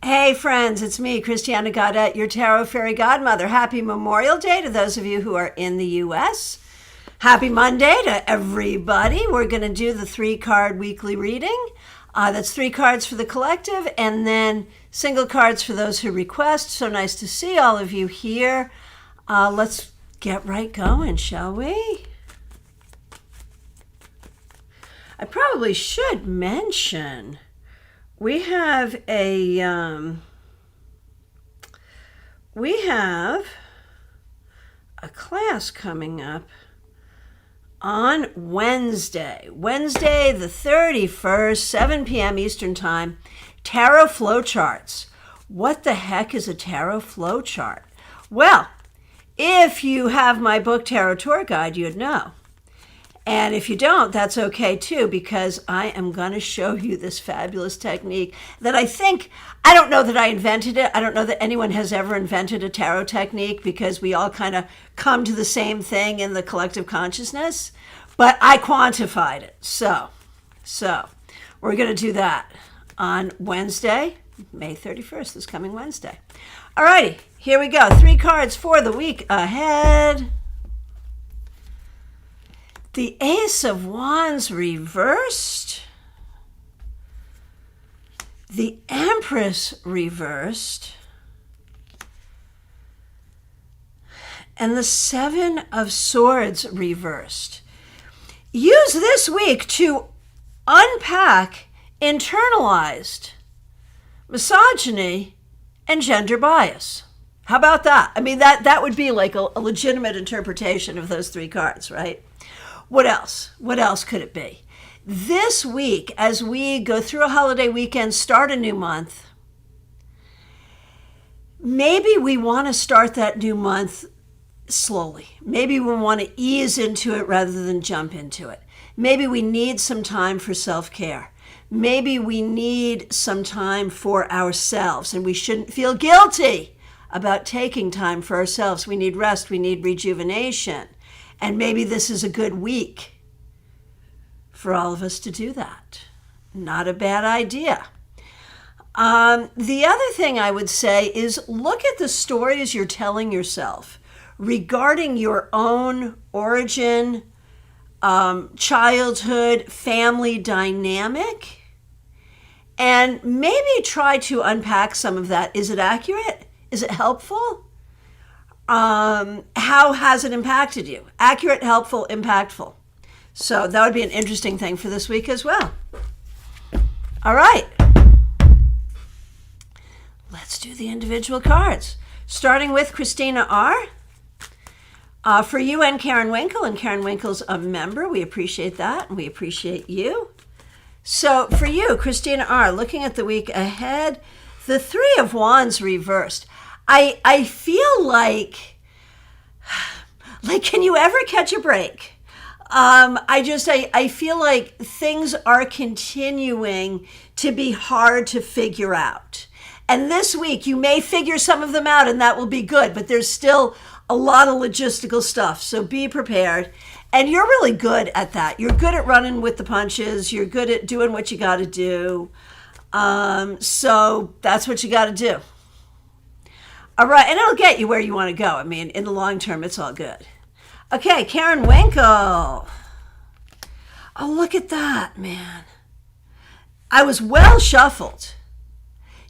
Hey friends, it's me, Christiana Gaudet, your Tarot Fairy Godmother. Happy Memorial Day to those of you who are in the U.S. Happy Monday to everybody. We're going to do the 3-card weekly reading. That's 3 cards for the collective and then single cards for those who request. So nice to see all of you here. Let's get right going, shall we? I probably should mention we have a class coming up on Wednesday the 31st, 7 p.m. Eastern Time, Tarot Flowcharts. What the heck is a Tarot Flowchart? Well, if you have my book, Tarot Tour Guide, you'd know. And if you don't, that's okay too, because I am going to show you this fabulous technique that I don't know that I invented it. I don't know that anyone has ever invented a tarot technique because we all kind of come to the same thing in the collective consciousness, but I quantified it. So we're going to do that on Wednesday, May 31st, this coming Wednesday. All righty, here we go. 3 cards for the week ahead. The Ace of Wands reversed, the Empress reversed, and the 7 of Swords reversed. Use this week to unpack internalized misogyny and gender bias. How about that? I mean, that would be like a legitimate interpretation of those 3 cards, right? What else? What else could it be? This week, as we go through a holiday weekend, start a new month, maybe we want to start that new month slowly. Maybe we want to ease into it rather than jump into it. Maybe we need some time for self-care. Maybe we need some time for ourselves, and we shouldn't feel guilty about taking time for ourselves. We need rest. We need rejuvenation. And maybe this is a good week for all of us to do that. Not a bad idea. The other thing I would say is look at the stories you're telling yourself regarding your own origin, childhood, family dynamic, and maybe try to unpack some of that. Is it accurate? Is it helpful? How has it impacted you? Accurate, helpful, impactful. So that would be an interesting thing for this week as well. All right. Let's do the individual cards. Starting with Christina R. For you and Karen Winkle, and Karen Winkle's a member. We appreciate that, and we appreciate you. So for you, Christina R., looking at the week ahead, the 3 of Wands reversed. I feel like can you ever catch a break? I feel like things are continuing to be hard to figure out. And this week you may figure some of them out and that will be good, but there's still a lot of logistical stuff. So be prepared. And you're really good at that. You're good at running with the punches. You're good at doing what you got to do. So that's what you got to do. All right, and it'll get you where you want to go. I mean, in the long term, it's all good. Okay, Karen Winkle. Oh, look at that, man. I was well shuffled.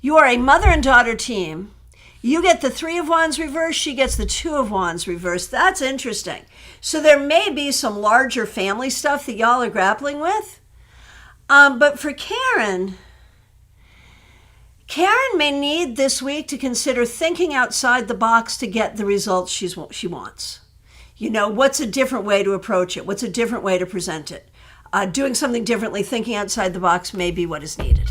You are a mother and daughter team. You get the 3 of Wands reversed. She gets the 2 of Wands reversed. That's interesting. So there may be some larger family stuff that y'all are grappling with. But for Karen may need this week to consider thinking outside the box to get the results she wants. You know, what's a different way to approach it? What's a different way to present it? Doing something differently, thinking outside the box may be what is needed.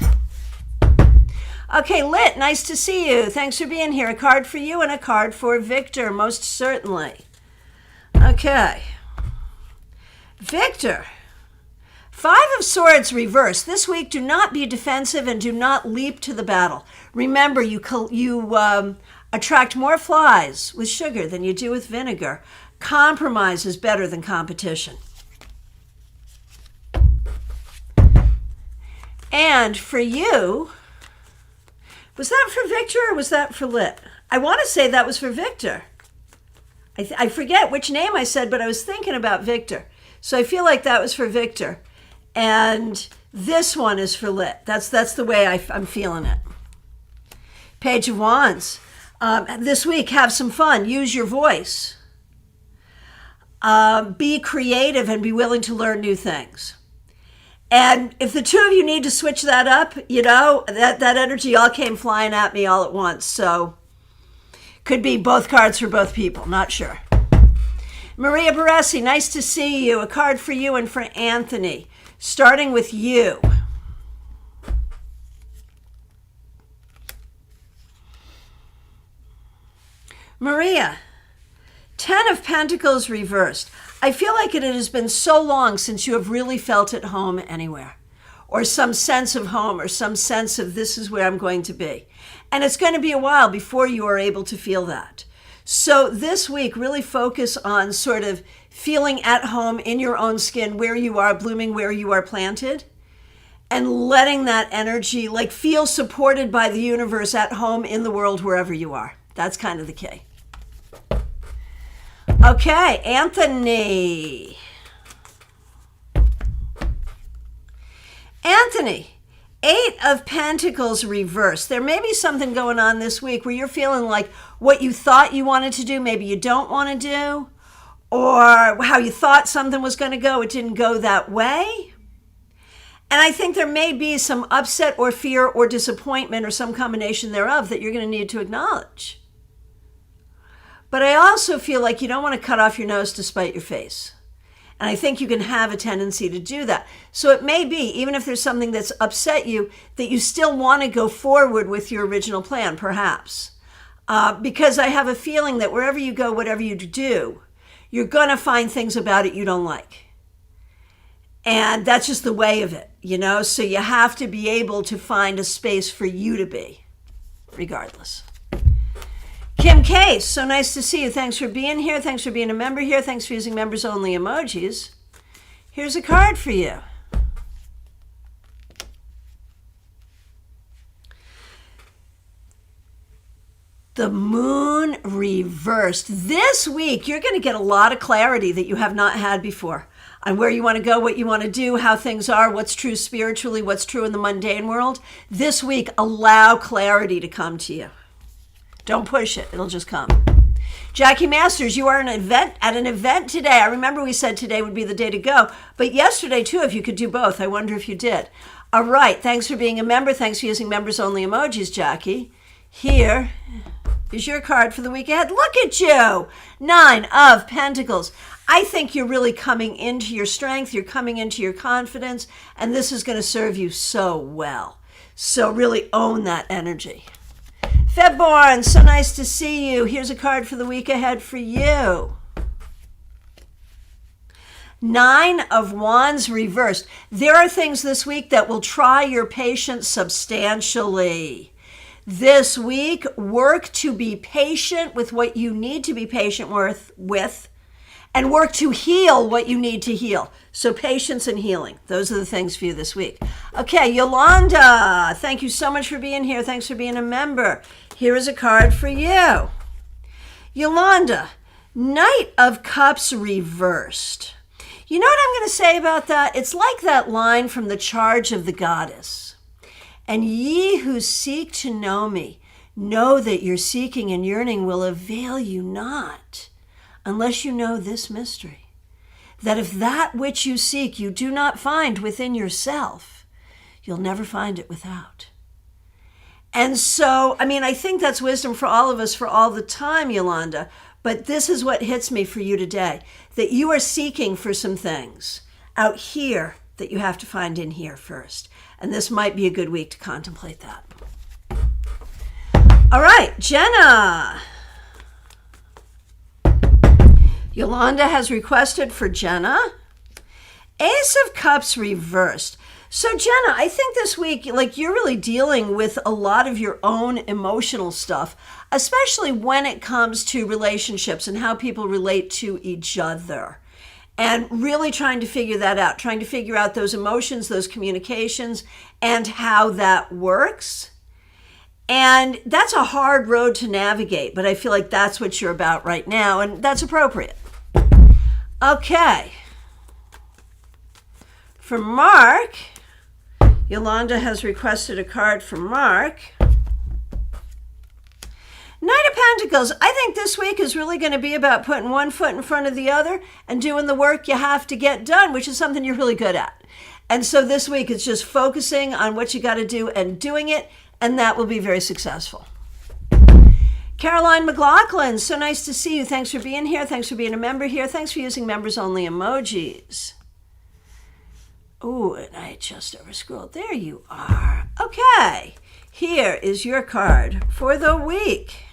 Okay, Lit, nice to see you. Thanks for being here. A card for you and a card for Victor, most certainly. Okay. Victor. 5 of Swords reversed. This week, do not be defensive and do not leap to the battle. Remember, you attract more flies with sugar than you do with vinegar. Compromise is better than competition. And for you, Was that for Victor or was that for Lit? I want to say that was for Victor. I forget which name I said, but I was thinking about Victor. So I feel like that was for Victor. And this one is for Lit. That's the way I'm feeling it. Page of Wands. This week, have some fun. Use your voice. Be creative and be willing to learn new things. And if the two of you need to switch that up, that energy all came flying at me all at once. So could be both cards for both people. Not sure. Maria Baresi, nice to see you. A card for you and for Anthony. Starting with you. Maria, 10 of Pentacles reversed. I feel like it has been so long since you have really felt at home anywhere, or some sense of home, or some sense of this is where I'm going to be. And it's going to be a while before you are able to feel that. So this week, really focus on sort of feeling at home in your own skin, where you are blooming, where you are planted, and letting that energy feel supported by the universe at home in the world, wherever you are. That's kind of the key. Okay, Anthony. Anthony, 8 of Pentacles reversed. There may be something going on this week where you're feeling like what you thought you wanted to do, maybe you don't want to do, or how you thought something was going to go, it didn't go that way. And I think there may be some upset or fear or disappointment or some combination thereof that you're going to need to acknowledge. But I also feel like you don't want to cut off your nose to spite your face. And I think you can have a tendency to do that. So it may be, even if there's something that's upset you, that you still want to go forward with your original plan, perhaps. Because I have a feeling that wherever you go, whatever you do, you're going to find things about it you don't like. And that's just the way of it, So you have to be able to find a space for you to be, regardless. Kim Case, so nice to see you. Thanks for being here. Thanks for being a member here. Thanks for using members-only emojis. Here's a card for you. The Moon reversed. This week, you're going to get a lot of clarity that you have not had before on where you want to go, what you want to do, how things are, what's true spiritually, what's true in the mundane world. This week, allow clarity to come to you. Don't push it. It'll just come. Jackie Masters, you are at an event today. I remember we said today would be the day to go, but yesterday too, if you could do both. I wonder if you did. All right. Thanks for being a member. Thanks for using members-only emojis, Jackie. Here is your card for the week ahead. Look at you. 9 of Pentacles. I think you're really coming into your strength. You're coming into your confidence, and this is going to serve you so well. So really own that energy. Febborn, so nice to see you. Here's a card for the week ahead for you. 9 of Wands reversed. There are things this week that will try your patience substantially. This week, work to be patient with what you need to be patient with, and work to heal what you need to heal. So patience and healing. Those are the things for you this week. Okay, Yolanda, thank you so much for being here. Thanks for being a member. Here is a card for you. Yolanda, Knight of Cups reversed. You know what I'm going to say about that? It's like that line from The Charge of the Goddess. And ye who seek to know me, know that your seeking and yearning will avail you not, unless you know this mystery, that if that which you seek you do not find within yourself, you'll never find it without. And so, I think that's wisdom for all of us for all the time, Yolanda, but this is what hits me for you today, that you are seeking for some things out here that you have to find in here first. And this might be a good week to contemplate that. All right, Jenna. Yolanda has requested for Jenna. Ace of Cups reversed. So Jenna, I think this week, you're really dealing with a lot of your own emotional stuff, especially when it comes to relationships and how people relate to each other. And really trying to figure that out, trying to figure out those emotions, those communications, and how that works. And that's a hard road to navigate, but I feel like that's what you're about right now, and that's appropriate. Okay. For Mark, Yolanda has requested a card from Mark. Knight of Pentacles. I think this week is really going to be about putting one foot in front of the other and doing the work you have to get done, which is something you're really good at. And so this week it's just focusing on what you got to do and doing it, and that will be very successful. Caroline McLaughlin, so nice to see you. Thanks for being here. Thanks for being a member here. Thanks for using members-only emojis. Ooh, and I just over-scrolled. There you are. Okay, here is your card for the week.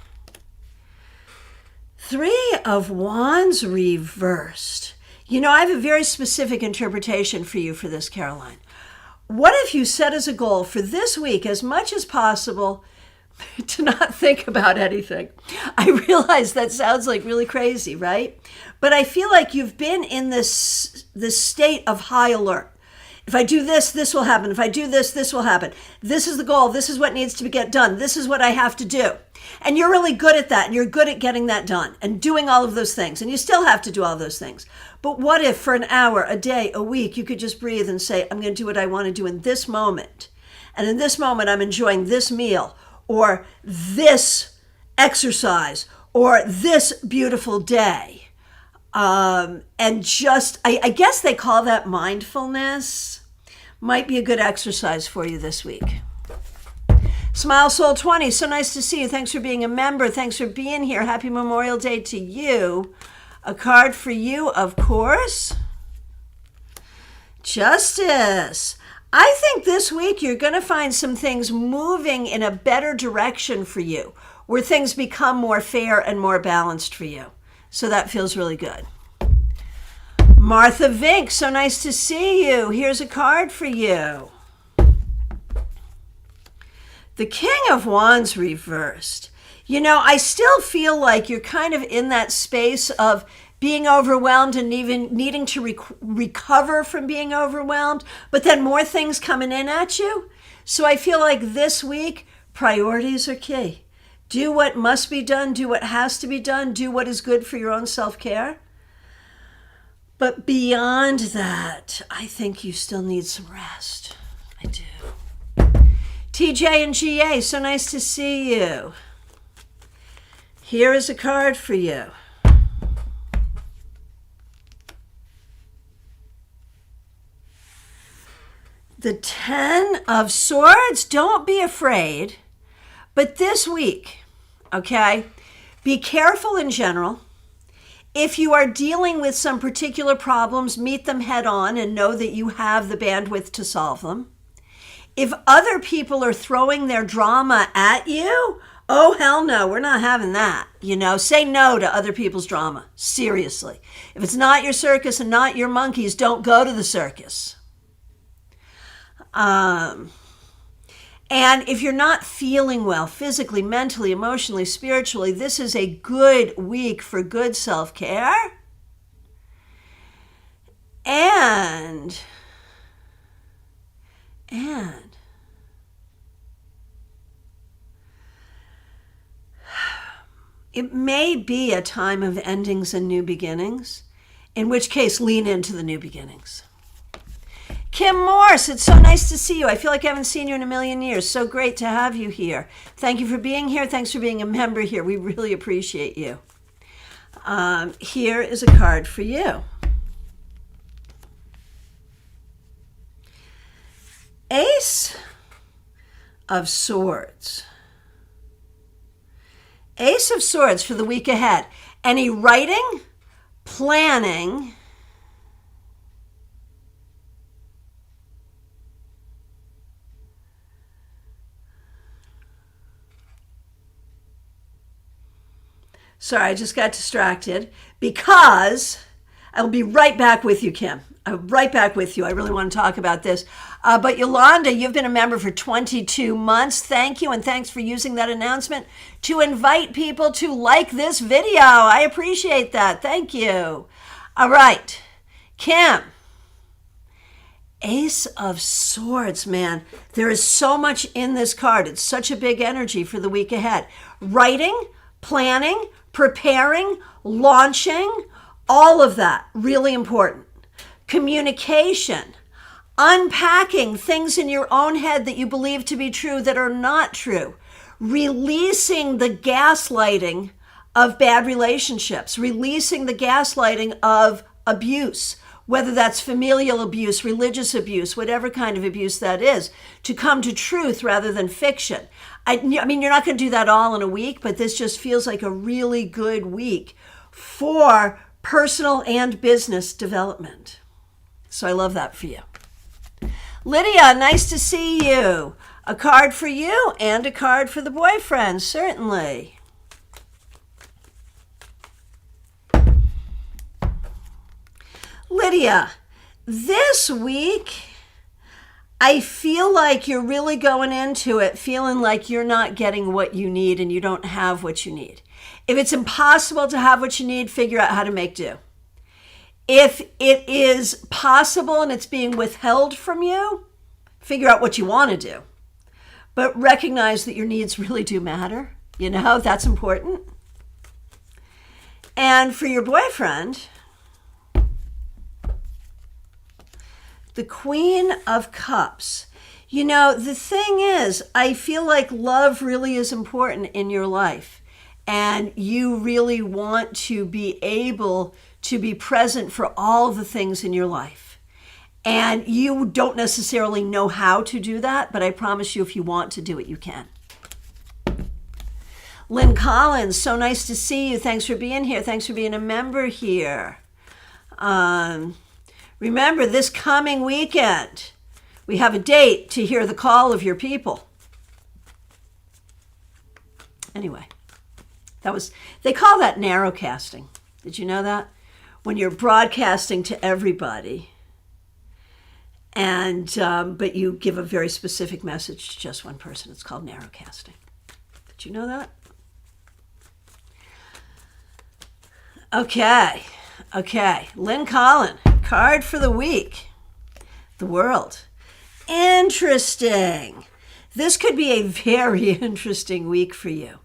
3 of Wands reversed. You know, I have a very specific interpretation for you for this, Caroline. What if you set as a goal for this week, as much as possible, to not think about anything? I realize that sounds like really crazy, right? But I feel like you've been in this state of high alert. If I do this, this will happen. If I do this, this will happen. This is the goal. This is what needs to get done. This is what I have to do. And you're really good at that. And you're good at getting that done and doing all of those things. And you still have to do all those things. But what if for an hour, a day, a week, you could just breathe and say, I'm going to do what I want to do in this moment. And in this moment, I'm enjoying this meal or this exercise or this beautiful day. And just, I guess they call that mindfulness. Might be a good exercise for you this week. Smile Soul 20, so nice to see you. Thanks for being a member. Thanks for being here. Happy Memorial Day to you. A card for you, of course. Justice. I think this week you're going to find some things moving in a better direction for you, where things become more fair and more balanced for you. So that feels really good. Martha Vink, so nice to see you. Here's a card for you. The King of Wands reversed. You know, I still feel like you're kind of in that space of being overwhelmed and even needing to recover from being overwhelmed, but then more things coming in at you. So I feel like this week, priorities are key. Do what must be done, do what has to be done, do what is good for your own self-care. But beyond that, I think you still need some rest. I do. TJ and GA, so nice to see you. Here is a card for you. The 10 of Swords. Don't be afraid. But this week, okay, be careful in general. If you are dealing with some particular problems, meet them head on and know that you have the bandwidth to solve them. If other people are throwing their drama at you, oh, hell no, we're not having that. You know, say no to other people's drama. Seriously. If it's not your circus and not your monkeys, don't go to the circus. And if you're not feeling well physically, mentally, emotionally, spiritually, this is a good week for good self-care. And it may be a time of endings and new beginnings, in which case lean into the new beginnings. Kim Morse, it's so nice to see you. I feel like I haven't seen you in a million years. So great to have you here. Thank you for being here. Thanks for being a member here. We really appreciate you. Here is a card for you. Ace of Swords. Ace of Swords for the week ahead. Any writing, planning, sorry, I just got distracted because I'll be right back with you, Kim. I'll be right back with you. I really want to talk about this. But Yolanda, you've been a member for 22 months. Thank you, and thanks for using that announcement to invite people to like this video. I appreciate that. Thank you. All right, Kim. Ace of Swords, man. There is so much in this card. It's such a big energy for the week ahead. Writing, planning, preparing, launching, all of that, really important. Communication, unpacking things in your own head that you believe to be true that are not true. Releasing the gaslighting of bad relationships, releasing the gaslighting of abuse, whether that's familial abuse, religious abuse, whatever kind of abuse that is, to come to truth rather than fiction. I mean, you're not going to do that all in a week, but this just feels like a really good week for personal and business development. So I love that for you. Lydia, nice to see you. A card for you and a card for the boyfriend, certainly. Lydia, this week, I feel like you're really going into it feeling like you're not getting what you need and you don't have what you need. If it's impossible to have what you need, figure out how to make do. If it is possible and it's being withheld from you, figure out what you want to do. But recognize that your needs really do matter. You know, that's important. And for your boyfriend, the Queen of Cups. You know, the thing is, I feel like love really is important in your life. And you really want to be able to be present for all the things in your life. And you don't necessarily know how to do that, but I promise you, if you want to do it, you can. Lynn Collins, so nice to see you. Thanks for being here. Thanks for being a member here. Remember, this coming weekend, we have a date to hear the call of your people. Anyway, they call that narrowcasting. Did you know that? When you're broadcasting to everybody, and but you give a very specific message to just one person, it's called narrowcasting. Did you know that? Okay. Lynn Collin, card for the week. The World. Interesting. This could be a very interesting week for you.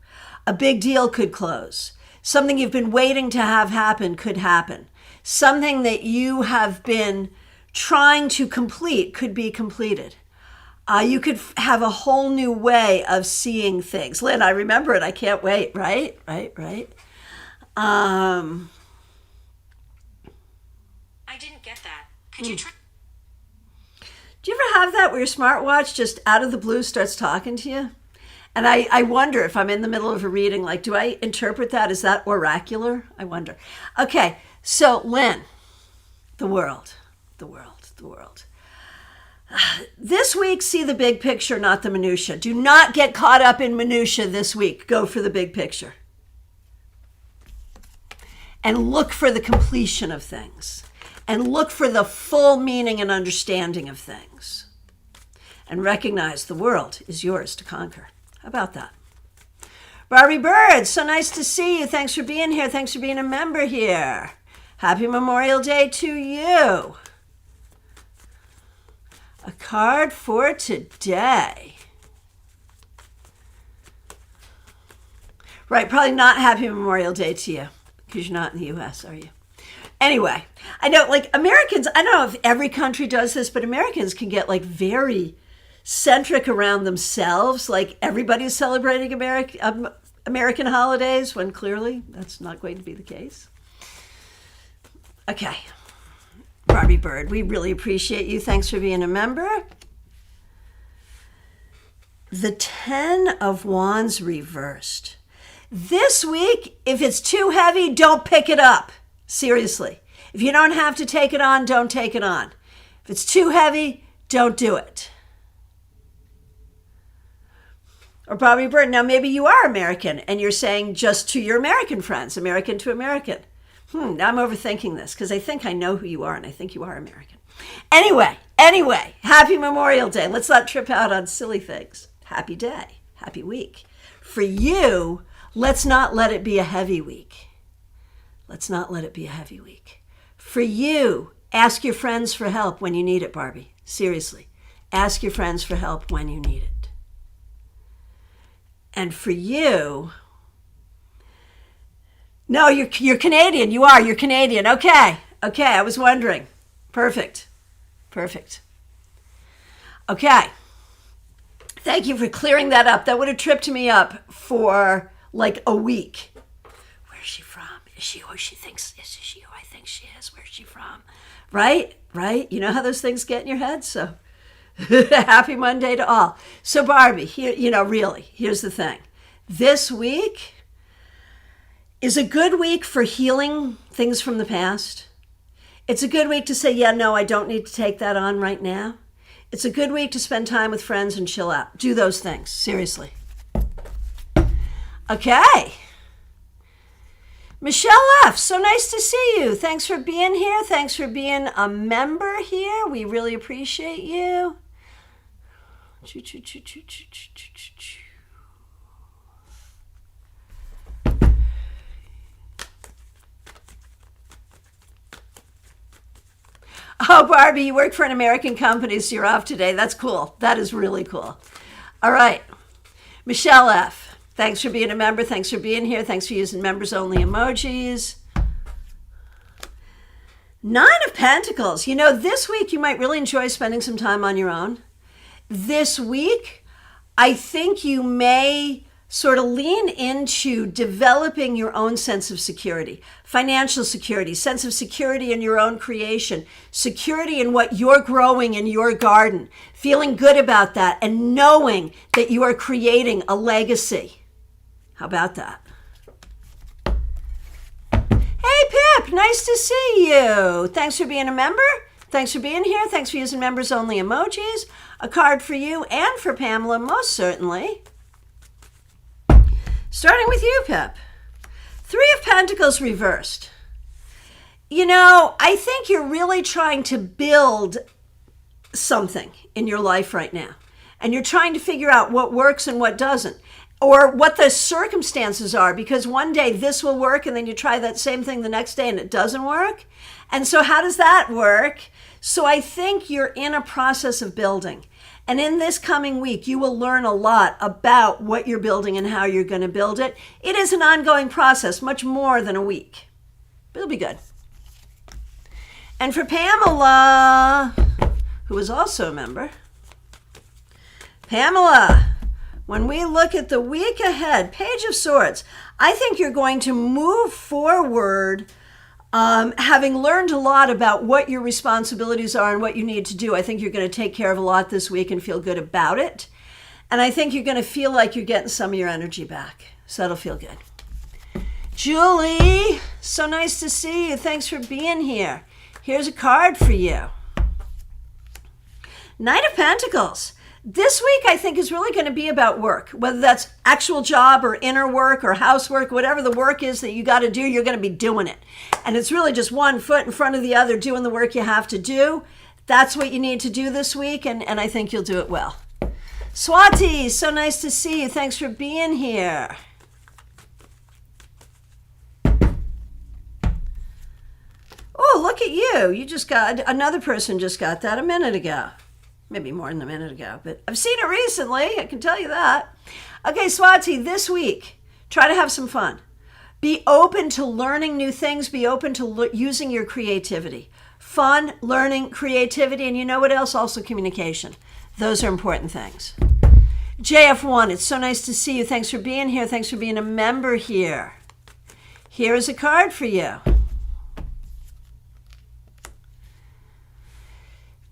A big deal could close. Something you've been waiting to have happen could happen. Something that you have been trying to complete could be completed. You could have a whole new way of seeing things. Lynn, I remember it. I can't wait. Right. I didn't get that. Could you try? Do you ever have that where your smartwatch just out of the blue starts talking to you? And I wonder if I'm in the middle of a reading, like, do I interpret that? Is that oracular? I wonder. Okay, so Lynn, the world. This week, see the big picture, not the minutia. Do not get caught up in minutia this week. Go for the big picture. And look for the completion of things. And look for the full meaning and understanding of things. And recognize the world is yours to conquer. How about that? Barbie Bird, so nice to see you. Thanks for being here. Thanks for being a member here. Happy Memorial Day to you. A card for today. Right, probably not Happy Memorial Day to you because you're not in the U.S., are you? Anyway, I know, like, Americans, I don't know if every country does this, but Americans can get, like, very centric around themselves. Like, everybody's celebrating American holidays when clearly that's not going to be the case. Okay. Barbie Bird, we really appreciate you. Thanks for being a member. The 10 of Wands reversed. This week, if it's too heavy, don't pick it up. Seriously. If you don't have to take it on, don't take it on. If it's too heavy, don't do it. Or Bobby Bird, now maybe you are American and you're saying just to your American friends, American to American. Now I'm overthinking this because I think I know who you are and I think you are American. Anyway, happy Memorial Day. Let's not trip out on silly things. Happy day, happy week. For you, let's not let it be a heavy week. Let's not let it be a heavy week. For you, Ask your friends for help when you need it, Barbie. Seriously. Ask your friends for help when you need it. And for you, no, you're Canadian. You are. You're Canadian. Okay. I was wondering. Perfect. Okay. Thank you for clearing that up. That would have tripped me up for like a week. Where's she from? Is she who she thinks? Is she who I think she is? Where's she from? Right? You know how those things get in your head? So happy Monday to all. So Barbie, here, really, here's the thing. This week is a good week for healing things from the past. It's a good week to say, yeah, no, I don't need to take that on right now. It's a good week to spend time with friends and chill out. Do those things, seriously. Okay. Michelle F., so nice to see you. Thanks for being here. Thanks for being a member here. We really appreciate you. Oh, Barbie, you work for an American company, so you're off today. That's cool. That is really cool. All right. Michelle F., thanks for being a member. Thanks for being here. Thanks for using members-only emojis. 9 of Pentacles. This week you might really enjoy spending some time on your own. This week, I think you may sort of lean into developing your own sense of security, financial security, sense of security in your own creation, security in what you're growing in your garden, feeling good about that and knowing that you are creating a legacy. How about that? Hey, Pip, nice to see you. Thanks for being a member. Thanks for being here. Thanks for using members only emojis. A card for you and for Pamela, most certainly. Starting with you, Pip. 3 of Pentacles reversed. I think you're really trying to build something in your life right now. And you're trying to figure out what works and what doesn't. Or what the circumstances are. Because one day this will work and then you try that same thing the next day and it doesn't work. And so how does that work? So I think you're in a process of building. And in this coming week, you will learn a lot about what you're building and how you're going to build it. It is an ongoing process, much more than a week. But it'll be good. And for Pamela, who is also a member, Pamela, when we look at the week ahead, Page of Swords, I think you're going to move forward having learned a lot about what your responsibilities are and what you need to do. I think you're going to take care of a lot this week and feel good about it. And I think you're going to feel like you're getting some of your energy back. So that'll feel good. Julie, so nice to see you. Thanks for being here. Here's a card for you. Knight of Pentacles. This week, I think, is really going to be about work, whether that's actual job or inner work or housework, whatever the work is that you got to do, you're going to be doing it. And it's really just one foot in front of the other, doing the work you have to do. That's what you need to do this week, and I think you'll do it well. Swati, so nice to see you. Thanks for being here. Oh, look at you. You just got, another person just got that a minute ago. Maybe more than a minute ago, but I've seen it recently. I can tell you that. Okay, Swati, this week, try to have some fun. Be open to learning new things. Be open to using your creativity. Fun, learning, creativity, and you know what else? Also communication. Those are important things. JF1, it's so nice to see you. Thanks for being here. Thanks for being a member here. Here is a card for you.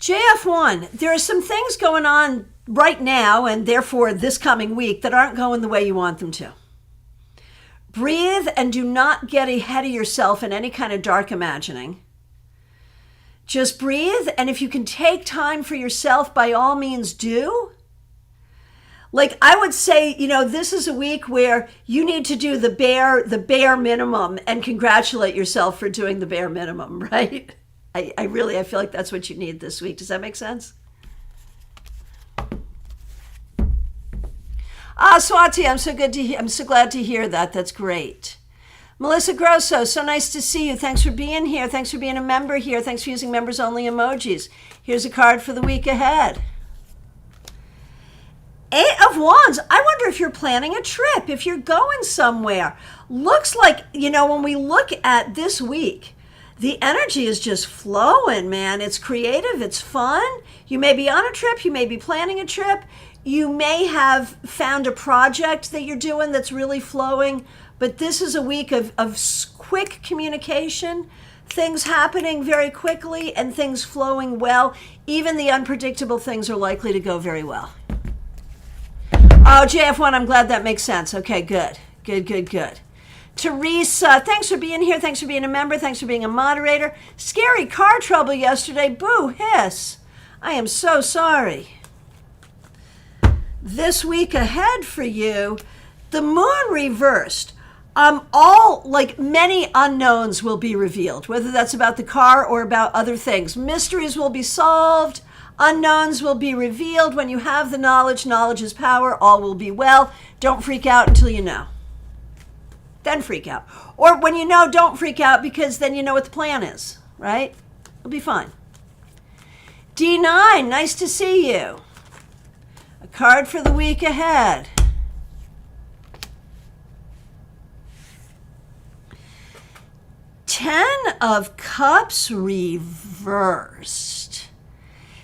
JF1, there are some things going on right now and therefore this coming week that aren't going the way you want them to. Breathe and do not get ahead of yourself in any kind of dark imagining. Just breathe, and if you can take time for yourself, by all means do. Like I would say, this is a week where you need to do the bare minimum and congratulate yourself for doing the bare minimum, right? I feel like that's what you need this week. Does that make sense? Swati, I'm so glad to hear that. That's great. Melissa Grosso, so nice to see you. Thanks for being here. Thanks for being a member here. Thanks for using members only emojis. Here's a card for the week ahead. 8 of Wands. I wonder if you're planning a trip, if you're going somewhere. Looks like, when we look at this week, the energy is just flowing, man. It's creative. It's fun. You may be on a trip. You may be planning a trip. You may have found a project that you're doing that's really flowing. But this is a week of quick communication, things happening very quickly and things flowing well. Even the unpredictable things are likely to go very well. Oh, JF1, I'm glad that makes sense. Okay, good. Teresa, thanks for being here. Thanks for being a member. Thanks for being a moderator. Scary car trouble yesterday. Boo, hiss. I am so sorry. This week ahead for you, the moon reversed. Many unknowns will be revealed, whether that's about the car or about other things. Mysteries will be solved. Unknowns will be revealed. When you have the knowledge, knowledge is power. All will be well. Don't freak out until you know. Then freak out. Or when you know, don't freak out, because then you know what the plan is, right? It'll be fine. D9, nice to see you. A card for the week ahead. 10 of Cups reversed.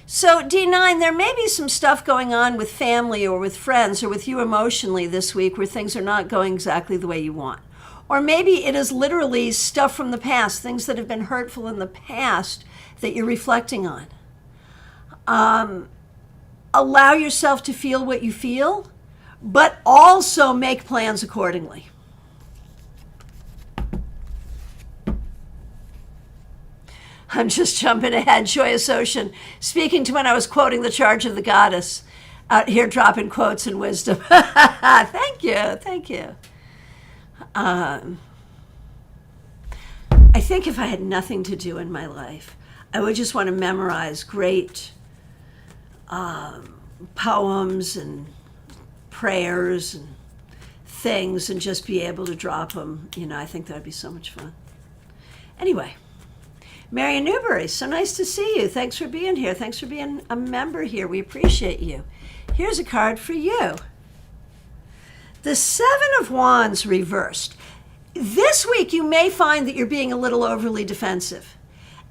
So D9, there may be some stuff going on with family or with friends or with you emotionally this week where things are not going exactly the way you want. Or maybe it is literally stuff from the past, things that have been hurtful in the past that you're reflecting on. Allow yourself to feel what you feel, but also make plans accordingly. I'm just jumping ahead. Joyous Ocean, speaking to when I was quoting the Charge of the Goddess, out here dropping quotes and wisdom. Thank you. I think if I had nothing to do in my life, I would just want to memorize great poems and prayers and things and just be able to drop them. I think that would be so much fun. Anyway. Marion Newberry, so nice to see you. Thanks for being here. Thanks for being a member here. We appreciate you. Here's a card for you. The 7 of Wands reversed. This week, you may find that you're being a little overly defensive.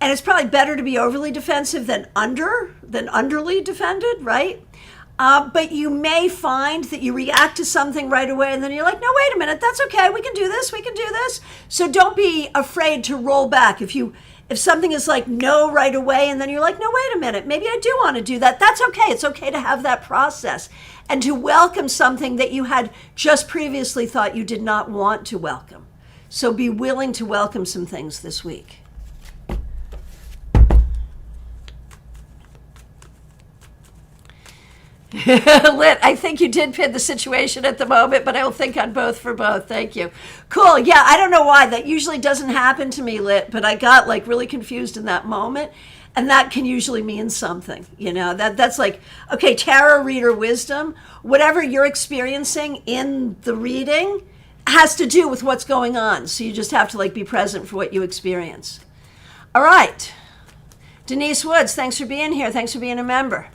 And it's probably better to be overly defensive than underly defended, right? But you may find that you react to something right away and then you're like, no, wait a minute, that's okay. We can do this. So don't be afraid to roll back. If something is like no right away and then you're like, no, wait a minute, maybe I do want to do that. That's okay. It's okay to have that process and to welcome something that you had just previously thought you did not want to welcome. So be willing to welcome some things this week. Lit, I think you did pin the situation at the moment, but I will think on both for both. Thank you. Cool. Yeah, I don't know why. That usually doesn't happen to me, Lit, but I got really confused in that moment. And that can usually mean something, that's like, okay, tarot reader wisdom, whatever you're experiencing in the reading has to do with what's going on. So you just have to be present for what you experience. All right. Denise Woods, thanks for being here. Thanks for being a member.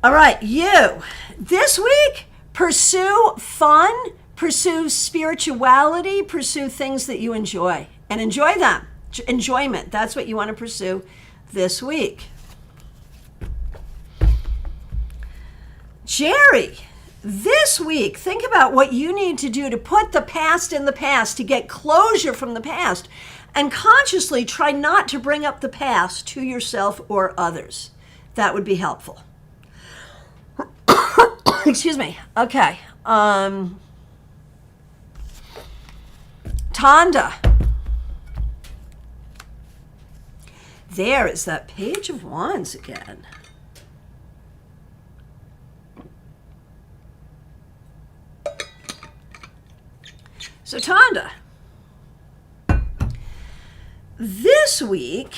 All right, you. This week, pursue fun, pursue spirituality, pursue things that you enjoy, and enjoy them. Enjoyment, that's what you want to pursue this week. Jerry, this week, think about what you need to do to put the past in the past, to get closure from the past, and consciously try not to bring up the past to yourself or others. That would be helpful. Excuse me. Okay. Tanda. There is that Page of Wands again. So Tanda, this week,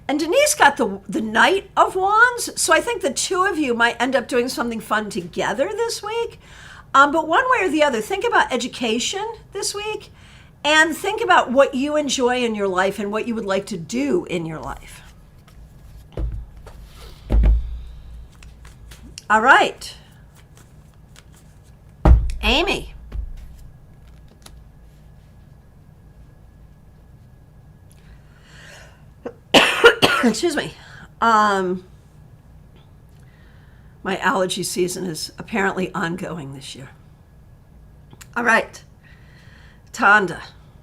and Denise got the Knight of Wands, so I think the two of you might end up doing something fun together this week. But one way or the other, think about education this week and think about what you enjoy in your life and what you would like to do in your life. All right. Amy. Excuse me. My allergy season is apparently ongoing this year. All right. Tanda.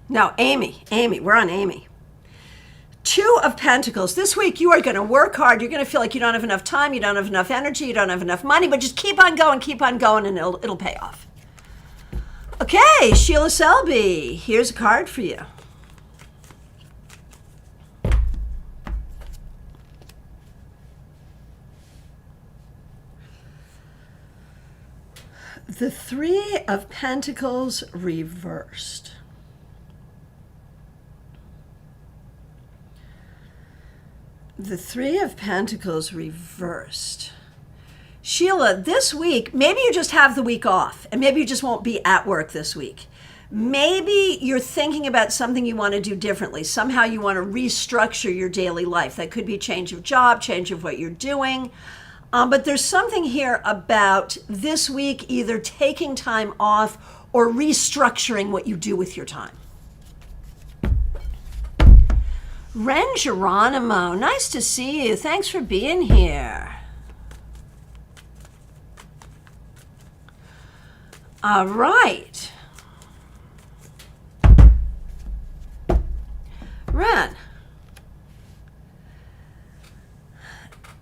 No, Amy. We're on Amy. 2 of Pentacles. This week you are going to work hard. You're going to feel like you don't have enough time, you don't have enough energy, you don't have enough money, but just keep on going, and it'll pay off. Okay, Sheila Selby. Here's a card for you. The 3 of Pentacles reversed. The 3 of Pentacles reversed. Sheila, this week, maybe you just have the week off, and maybe you just won't be at work this week. Maybe you're thinking about something you want to do differently. Somehow you want to restructure your daily life. That could be change of job, change of what you're doing. But there's something here about this week either taking time off or restructuring what you do with your time. Ren Geronimo, nice to see you. Thanks for being here. All right. Ren.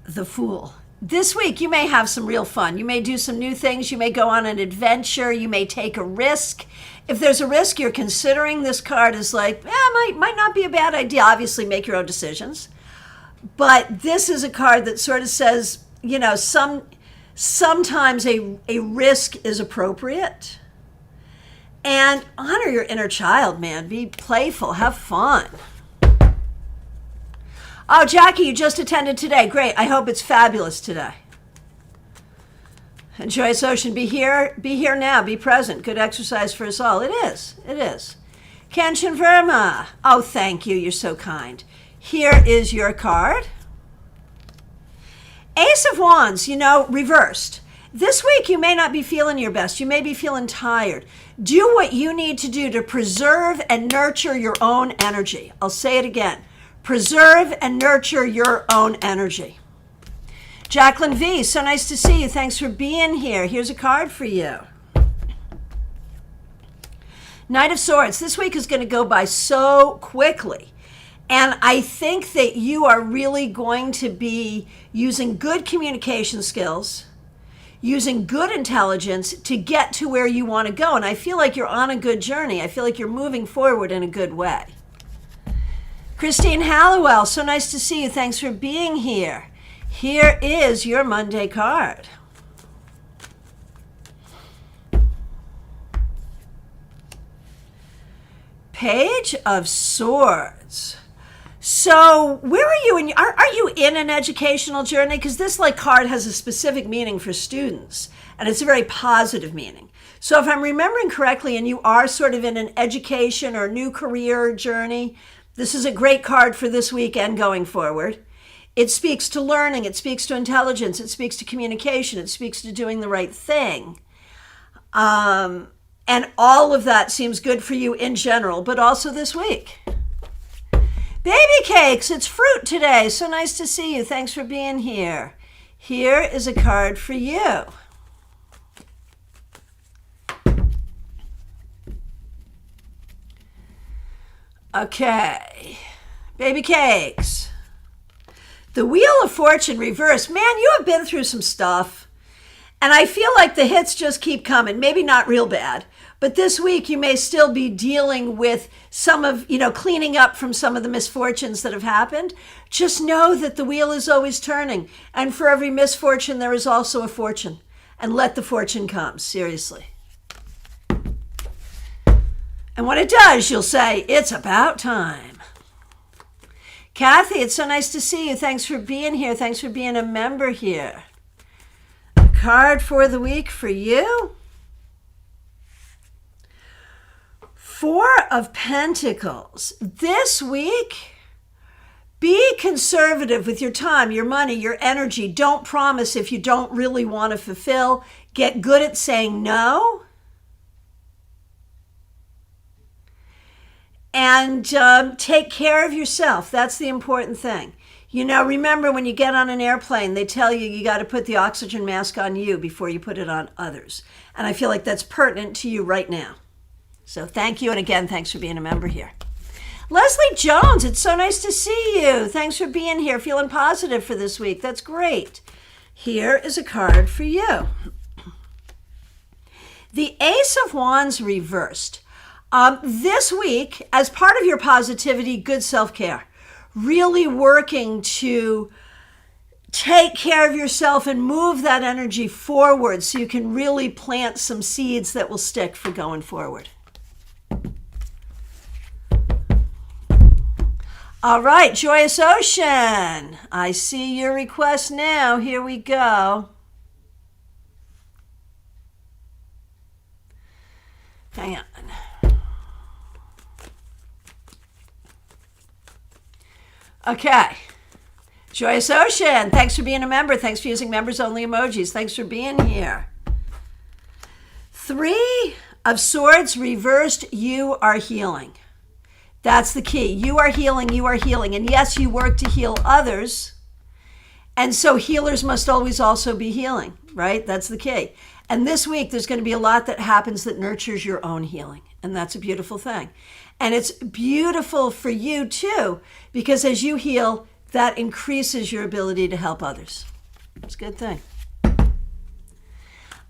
The Fool. This week, you may have some real fun. You may do some new things. You may go on an adventure. You may take a risk. If there's a risk you're considering, this card is like, might not be a bad idea. Obviously, make your own decisions. But this is a card that sort of says, sometimes a risk is appropriate. And honor your inner child, man. Be playful. Have fun. Oh, Jackie, you just attended today. Great. I hope it's fabulous today. And Joyce Ocean, be here now. Be present. Good exercise for us all. It is. Kenshin Verma. Oh, thank you. You're so kind. Here is your card. Ace of Wands, reversed. This week, you may not be feeling your best. You may be feeling tired. Do what you need to do to preserve and nurture your own energy. I'll say it again. Preserve and nurture your own energy. Jacqueline V, so nice to see you. Thanks for being here. Here's a card for you. Knight of Swords. This week is going to go by so quickly. And I think that you are really going to be using good communication skills, using good intelligence to get to where you want to go. And I feel like you're on a good journey. I feel like you're moving forward in a good way. Christine Halliwell, so nice to see you. Thanks for being here. Here is your Monday card. Page of Swords. So where are you? Are you in an educational journey? Because this card has a specific meaning for students, and it's a very positive meaning. So if I'm remembering correctly, and you are sort of in an education or new career journey, this is a great card for this weekend going forward. It speaks to learning. It speaks to intelligence. It speaks to communication. It speaks to doing the right thing. And all of that seems good for you in general, but also this week. Baby Cakes, it's fruit today. So nice to see you. Thanks for being here. Here is a card for you. Okay, Baby Cakes. The Wheel of Fortune reversed. Man, you have been through some stuff. And I feel like the hits just keep coming. Maybe not real bad. But this week you may still be dealing with some of, cleaning up from some of the misfortunes that have happened. Just know that the wheel is always turning. And for every misfortune, there is also a fortune. And let the fortune come. Seriously. And when it does, you'll say, it's about time. Kathy, it's so nice to see you. Thanks for being here. Thanks for being a member here. A card for the week for you. Four of Pentacles. This week, be conservative with your time, your money, your energy. Don't promise if you don't really want to fulfill. Get good at saying no. And take care of yourself. That's the important thing. You know, remember when you get on an airplane, they tell you you got to put the oxygen mask on you before you put it on others. And I feel like that's pertinent to you right now. So thank you. And again, thanks for being a member here. Leslie Jones, it's so nice to see you. Thanks for being here, feeling positive for this week. That's great. Here is a card for you. The Ace of Wands reversed. This week, as part of your positivity, good self-care. Really working to take care of yourself and move that energy forward so you can really plant some seeds that will stick for going forward. All right, Joyous Ocean. I see your request now. Here we go. Hang on. Okay. Joyous Ocean, thanks for being a member. Thanks for using members only emojis. Thanks for being here. Three of Swords reversed. You are healing. That's the key. You are healing. You are healing. And yes, you work to heal others. And so healers must always also be healing, right? That's the key. And this week, there's going to be a lot that happens that nurtures your own healing. And that's a beautiful thing. And it's beautiful for you too, because as you heal, that increases your ability to help others. It's a good thing.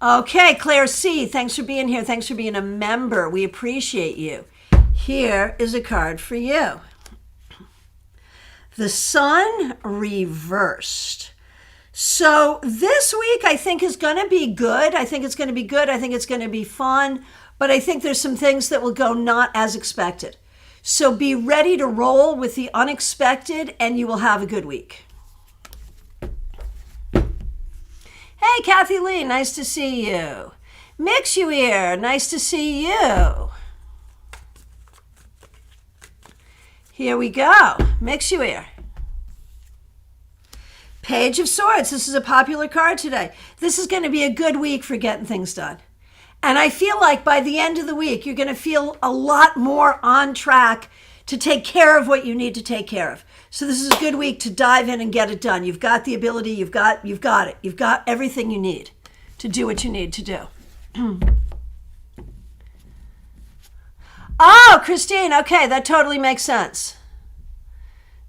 Okay, Claire C., thanks for being here. Thanks for being a member. We appreciate you. Here is a card for you. The Sun reversed. So this week I think is going to be good. I think it's going to be good. I think it's going to be fun. But I think there's some things that will go not as expected. So be ready to roll with the unexpected and you will have a good week. Hey, Kathy Lee, nice to see you. Mix you here, nice to see you. Here we go, Mix you here. Page of Swords, this is a popular card today. This is going to be a good week for getting things done. And I feel like by the end of the week, you're going to feel a lot more on track to take care of what you need to take care of. So this is a good week to dive in and get it done. You've got the ability, you've got it. You've got everything you need to do what you need to do. Oh, Christine, okay, that totally makes sense.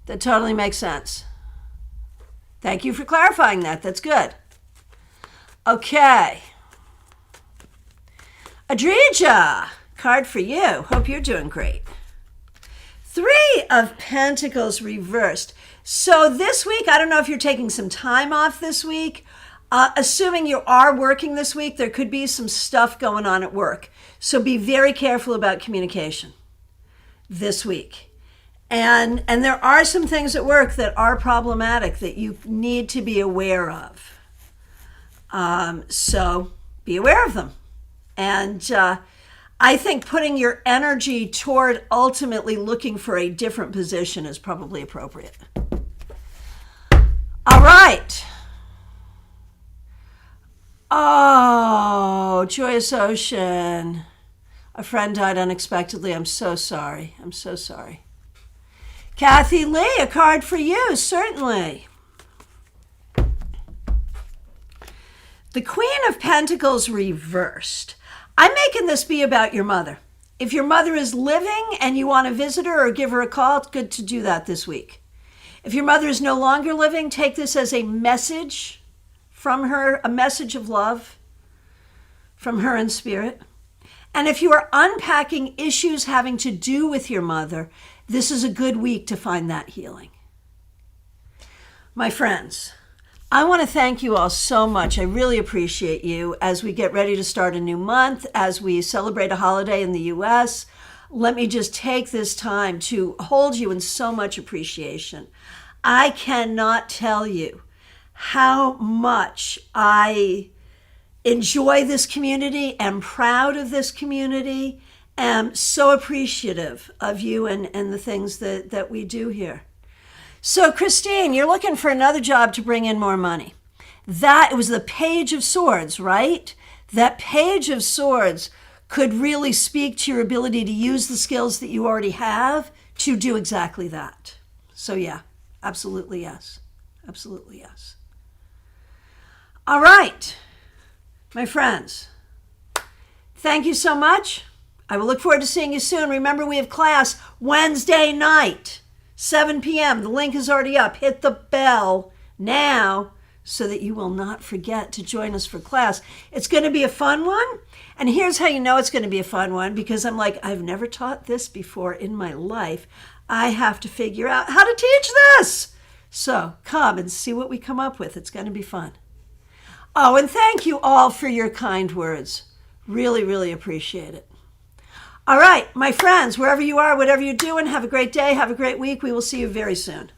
That totally makes sense. Thank you for clarifying that. That's good. Okay. Adrija, card for you. Hope you're doing great. Three of Pentacles reversed. So this week, I don't know if you're taking some time off this week. Assuming you are working this week, there could be some stuff going on at work. So be very careful about communication this week. And there are some things at work that are problematic that you need to be aware of. So be aware of them. And I think putting your energy toward ultimately looking for a different position is probably appropriate. All right. Oh, Joyous Ocean. A friend died unexpectedly. I'm so sorry. I'm so sorry. Kathy Lee, a card for you, certainly. The Queen of Pentacles reversed. I'm making this be about your mother. If your mother is living and you want to visit her or give her a call, it's good to do that this week. If your mother is no longer living, take this as a message from her, a message of love from her in spirit. And if you are unpacking issues having to do with your mother, this is a good week to find that healing. My friends, I want to thank you all so much. I really appreciate you as we get ready to start a new month, as we celebrate a holiday in the U.S. Let me just take this time to hold you in so much appreciation. I cannot tell you how much I enjoy this community, am proud of this community, am so appreciative of you and the things that we do here. So, Christine, you're looking for another job to bring in more money. That was the Page of Swords, right? That Page of Swords could really speak to your ability to use the skills that you already have to do exactly that. So, yeah, absolutely yes. Absolutely yes. All right, my friends, thank you so much. I will look forward to seeing you soon. Remember, we have class Wednesday night, 7 p.m. The link is already up. Hit the bell now so that you will not forget to join us for class. It's going to be a fun one. And here's how you know it's going to be a fun one, because I'm like, I've never taught this before in my life. I have to figure out how to teach this. So come and see what we come up with. It's going to be fun. Oh, and thank you all for your kind words. Really, really appreciate it. All right, my friends, wherever you are, whatever you're doing, have a great day, have a great week. We will see you very soon.